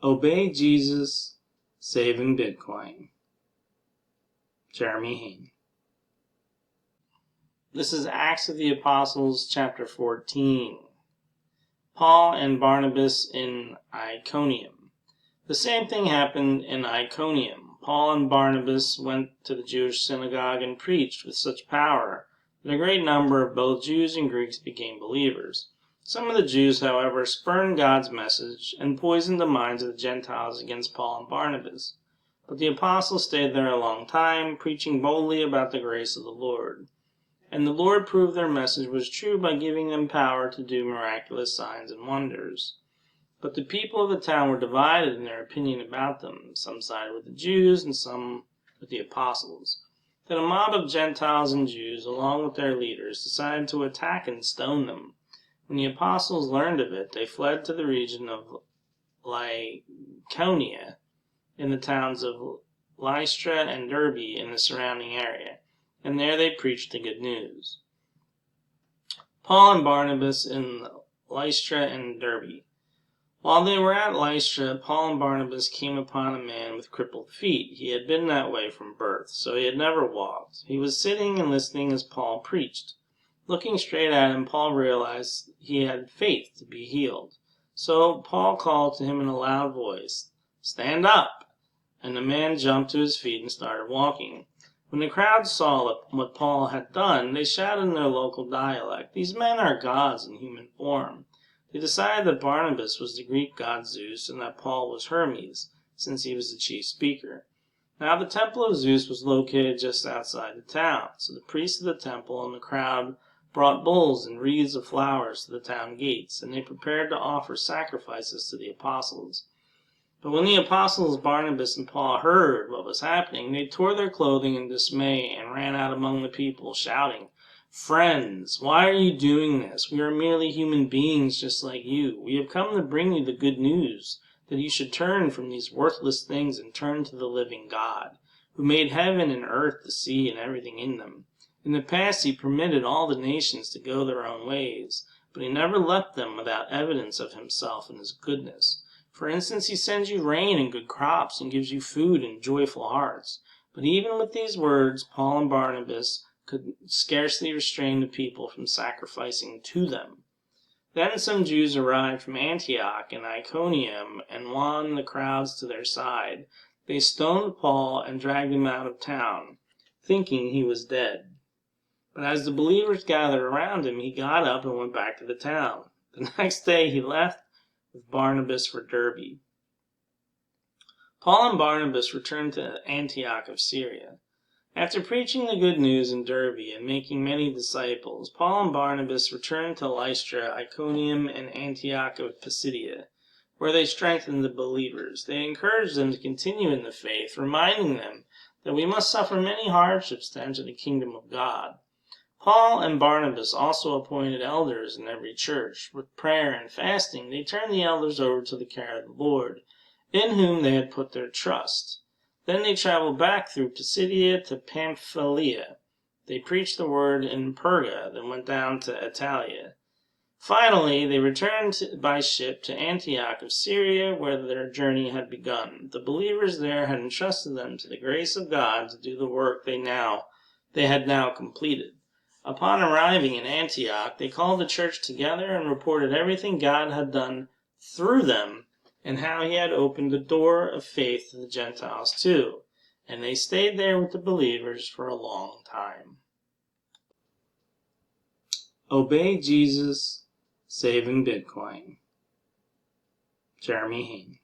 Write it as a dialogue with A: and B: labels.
A: Obey Jesus, saving Bitcoin. Jeremy Hain. This is Acts of the Apostles, chapter 14. Paul and Barnabas in Iconium. The same thing happened in Iconium. Paul and Barnabas went to the Jewish synagogue and preached with such power that a great number of both Jews and Greeks became believers. Some of the Jews, however, spurned God's message and poisoned the minds of the Gentiles against Paul and Barnabas. But the apostles stayed there a long time, preaching boldly about the grace of the Lord. And the Lord proved their message was true by giving them power to do miraculous signs and wonders. But the people of the town were divided in their opinion about them. Some sided with the Jews and some with the apostles. Then a mob of Gentiles and Jews, along with their leaders, decided to attack and stone them. When the apostles learned of it, they fled to the region of Lycaonia, in the towns of Lystra and Derbe in the surrounding area, and there they preached the good news. Paul and Barnabas in Lystra and Derbe. While they were at Lystra, Paul and Barnabas came upon a man with crippled feet. He had been that way from birth, so he had never walked. He was sitting and listening as Paul preached. Looking straight at him, Paul realized he had faith to be healed. So Paul called to him in a loud voice, "Stand up!" And the man jumped to his feet and started walking. When the crowd saw what Paul had done, they shouted in their local dialect, "These men are gods in human form." They decided that Barnabas was the Greek god Zeus and that Paul was Hermes, since he was the chief speaker. Now the temple of Zeus was located just outside the town, so the priests of the temple and the crowd brought bulls and wreaths of flowers to the town gates, and they prepared to offer sacrifices to the apostles. But when the apostles Barnabas and Paul heard what was happening, they tore their clothing in dismay and ran out among the people, shouting, "Friends, why are you doing this? We are merely human beings just like you. We have come to bring you the good news, that you should turn from these worthless things and turn to the living God, who made heaven and earth, the sea, and everything in them. In the past he permitted all the nations to go their own ways, but he never left them without evidence of himself and his goodness. For instance, he sends you rain and good crops and gives you food and joyful hearts." But even with these words, Paul and Barnabas could scarcely restrain the people from sacrificing to them. Then some Jews arrived from Antioch and Iconium and won the crowds to their side. They stoned Paul and dragged him out of town, thinking he was dead. But as the believers gathered around him, he got up and went back to the town. The next day he left with Barnabas for Derbe. Paul and Barnabas returned to Antioch of Syria. After preaching the good news in Derbe and making many disciples, Paul and Barnabas returned to Lystra, Iconium, and Antioch of Pisidia, where they strengthened the believers. They encouraged them to continue in the faith, reminding them that we must suffer many hardships to enter the kingdom of God. Paul and Barnabas also appointed elders in every church. With prayer and fasting, they turned the elders over to the care of the Lord, in whom they had put their trust. Then they traveled back through Pisidia to Pamphylia. They preached the word in Perga, then went down to Italia. Finally, they returned by ship to Antioch of Syria, where their journey had begun. The believers there had entrusted them to the grace of God to do the work they had now completed. Upon arriving in Antioch, they called the church together and reported everything God had done through them and how he had opened the door of faith to the Gentiles too. And they stayed there with the believers for a long time. Obey Jesus, saving Bitcoin. Jeremy Hain.